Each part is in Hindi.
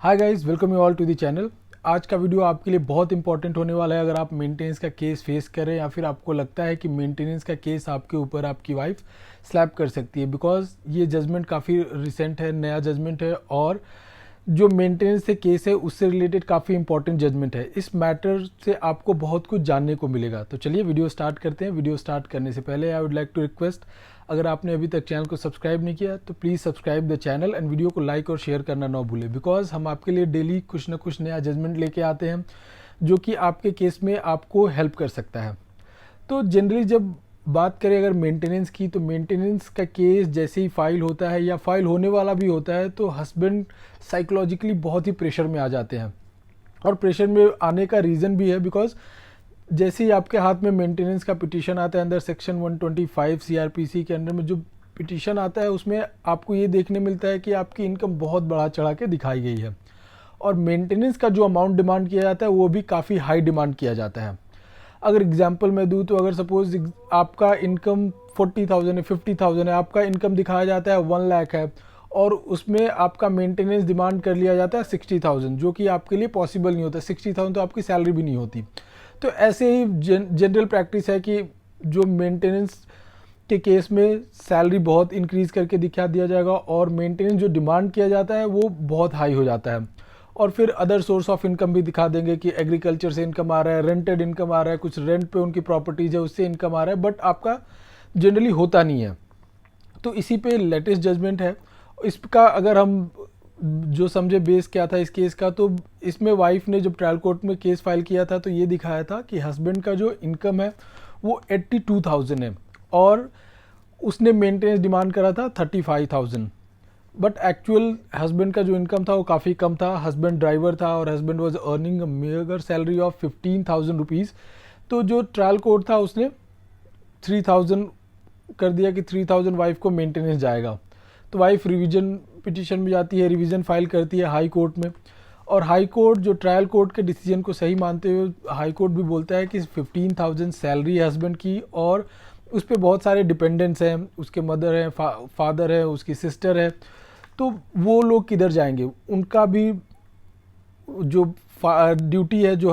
Hi guys, welcome you all to the channel. आज का वीडियो आपके लिए बहुत इंपॉर्टेंट होने वाला है। अगर आप मेंटेनेंस का केस फेस करें या फिर आपको लगता है कि मेंटेनेंस का केस आपके ऊपर आपकी वाइफ स्लैप कर सकती है, बिकॉज ये जजमेंट काफ़ी रिसेंट है, नया जजमेंट है और जो मेंटेनेंस से केस है उससे रिलेटेड काफ़ी इंपॉर्टेंट जजमेंट है। इस मैटर से आपको बहुत कुछ जानने को मिलेगा। तो चलिए वीडियो स्टार्ट करते हैं। वीडियो स्टार्ट करने से पहले I would like to request, अगर आपने अभी तक चैनल को सब्सक्राइब नहीं किया तो please subscribe the channel and video को लाइक और शेयर करना ना भूलें, बिकॉज हम आपके लिए डेली कुछ ना कुछ नया जजमेंट लेके आते हैं जो कि आपके केस में आपको हेल्प कर सकता है। तो जनरली जब बात करें अगर मेंटेनेंस की, तो मेंटेनेंस का केस जैसे ही फाइल होता है या फाइल होने वाला भी होता है तो हस्बैंड साइकोलॉजिकली बहुत ही प्रेशर में आ जाते हैं। और प्रेशर में आने का रीज़न भी है बिकॉज जैसे ही आपके हाथ में मेंटेनेंस का पिटीशन आता है अंदर सेक्शन 125 सीआरपीसी के अंडर में जो पिटीशन आता है उसमें आपको ये देखने मिलता है कि आपकी इनकम बहुत बढ़ा चढ़ा के दिखाई गई है और मेंटेनेंस का जो अमाउंट डिमांड किया जाता है वो भी काफ़ी हाई डिमांड किया जाता है। अगर एग्जांपल मैं दूं तो अगर सपोज आपका इनकम 40,000 है, 50,000 है, आपका इनकम दिखाया जाता है 1 लाख है और उसमें आपका मेंटेनेंस डिमांड कर लिया जाता है 60,000, जो कि आपके लिए पॉसिबल नहीं होता। 60,000 तो आपकी सैलरी भी नहीं होती। तो ऐसे ही जनरल प्रैक्टिस है कि जो मेंटेनेंस के केस में सैलरी बहुत इंक्रीज़ करके दिखा दिया जाएगा और मेंटेनेंस जो डिमांड किया जाता है वो बहुत हाई हो जाता है। और फिर अदर सोर्स ऑफ इनकम भी दिखा देंगे कि एग्रीकल्चर से इनकम आ रहा है, रेंटेड इनकम आ रहा है, कुछ रेंट पे उनकी प्रॉपर्टीज है उससे इनकम आ रहा है, बट आपका जनरली होता नहीं है। तो इसी पे लेटेस्ट जजमेंट है। इसका अगर हम जो समझे बेस क्या था इस केस का, तो इसमें वाइफ ने जब ट्रायल कोर्ट में केस फाइल किया था तो ये दिखाया था कि हस्बैंड का जो इनकम है वो 82,000 है और उसने मेंटेनेंस डिमांड करा था 35,000। बट एक्चुअल हस्बैंड का जो इनकम था वो काफ़ी कम था। हस्बैंड ड्राइवर था और husband was earning megger salary of 15,000 rupees. तो जो ट्रायल कोर्ट था उसने 3,000 कर दिया कि 3,000 वाइफ को मेंटेनेंस जाएगा। तो वाइफ रिवीजन पिटीशन में जाती है, रिवीजन फाइल करती है हाई कोर्ट में और हाई कोर्ट जो ट्रायल कोर्ट के डिसीजन को सही मानते हुए हाई कोर्ट भी बोलता है कि 15,000 सैलरी है हस्बैंड की और उस पर बहुत सारे डिपेंडेंट्स हैं, उसके मदर है, फादर है, उसकी सिस्टर है। तो वो लोग किधर जाएंगे? उनका भी जो ड्यूटी है, जो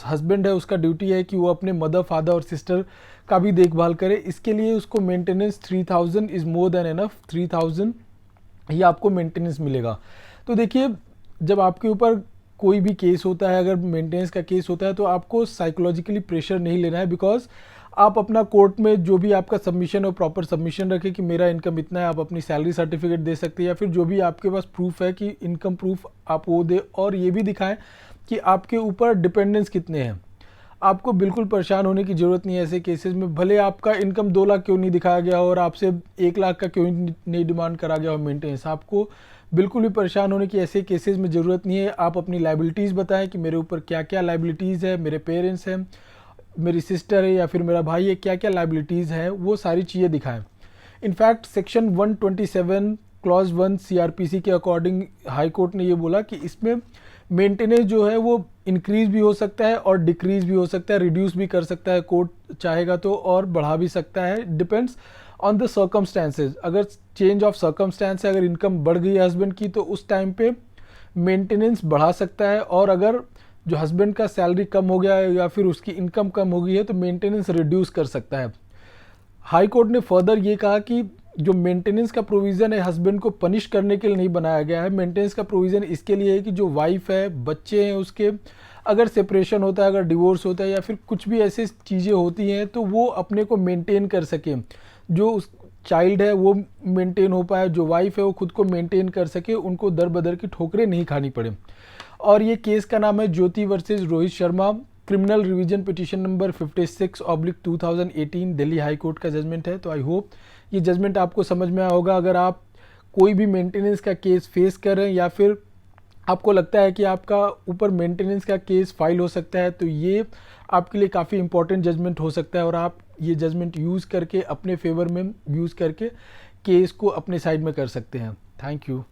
हस्बैंड है उसका ड्यूटी है कि वो अपने मदर, फादर और सिस्टर का भी देखभाल करे। इसके लिए उसको maintenance 3,000 is more than enough. 3,000 ही आपको मेंटेनेंस मिलेगा। तो देखिए, जब आपके ऊपर कोई भी केस होता है, अगर मेंटेनेंस का केस होता है तो आपको साइकोलॉजिकली प्रेशर नहीं लेना है, बिकॉज आप अपना कोर्ट में जो भी आपका सबमिशन हो प्रॉपर सबमिशन रखें कि मेरा इनकम इतना है। आप अपनी सैलरी सर्टिफिकेट दे सकते हैं या फिर जो भी आपके पास प्रूफ है कि इनकम प्रूफ आप वो दे और ये भी दिखाएं कि आपके ऊपर डिपेंडेंस कितने हैं। आपको बिल्कुल परेशान होने की ज़रूरत नहीं है ऐसे केसेस में। भले आपका इनकम 2 लाख क्यों नहीं दिखाया गया और आपसे 1 लाख का क्यों नहीं डिमांड करा गया हो मेंटेनेंस, आपको बिल्कुल भी परेशान होने की ऐसे केसेस में ज़रूरत नहीं है। आप अपनी लाइबिलिटीज़ बताएं कि मेरे ऊपर क्या क्या लाइबिलिटीज़ है, मेरे पेरेंट्स हैं, मेरी सिस्टर है या फिर मेरा भाई है, क्या क्या लाइबिलिटीज़ हैं, वो सारी चीज़ें दिखाएं। इनफैक्ट सेक्शन 127 क्लॉज 1 सीआरपीसी के अकॉर्डिंग हाई कोर्ट ने ये बोला कि इसमें मेंटेनेंस जो है वो इंक्रीज भी हो सकता है और डिक्रीज भी हो सकता है, रिड्यूस भी कर सकता है कोर्ट चाहेगा तो, और बढ़ा भी सकता है। Depends on the circumstances. अगर चेंज ऑफ सर्कमस्टेंस है, अगर इनकम बढ़ गई है हस्बैंड की तो उस टाइम पे मेंटेनेंस बढ़ा सकता है, और अगर जो हस्बैंड का सैलरी कम हो गया है या फिर उसकी इनकम कम हो गई है तो मेंटेनेंस रिड्यूस कर सकता है। हाई कोर्ट ने फर्दर ये कहा कि जो मेंटेनेंस का प्रोविज़न है हस्बैंड को पनिश करने के लिए नहीं बनाया गया है। मेंटेनेंस का प्रोविज़न इसके लिए है कि जो वाइफ है, बच्चे हैं उसके, अगर सेपरेशन होता है, अगर डिवोर्स होता है या फिर कुछ भी ऐसी चीज़ें होती हैं तो वो अपने को मेंटेन कर सके। जो उस चाइल्ड है वो मेंटेन हो पाए, जो वाइफ है वो खुद को मेंटेन कर सके, उनको दर बदर की ठोकरें नहीं खानी पड़े। और ये केस का नाम है Jyoti versus Rohit Sharma, criminal revision petition number 56/2018 Delhi high court का जजमेंट है। तो आई होप ये जजमेंट आपको समझ में आया होगा। अगर आप कोई भी मेंटेनेंस का केस फेस कर रहे हैं या फिर आपको लगता है कि आपका ऊपर मेंटेनेंस का केस फाइल हो सकता है तो ये आपके लिए काफ़ी इंपॉर्टेंट जजमेंट हो सकता है और आप ये जजमेंट यूज़ करके अपने फेवर में यूज़ करके केस को अपने साइड में कर सकते हैं। Thank you.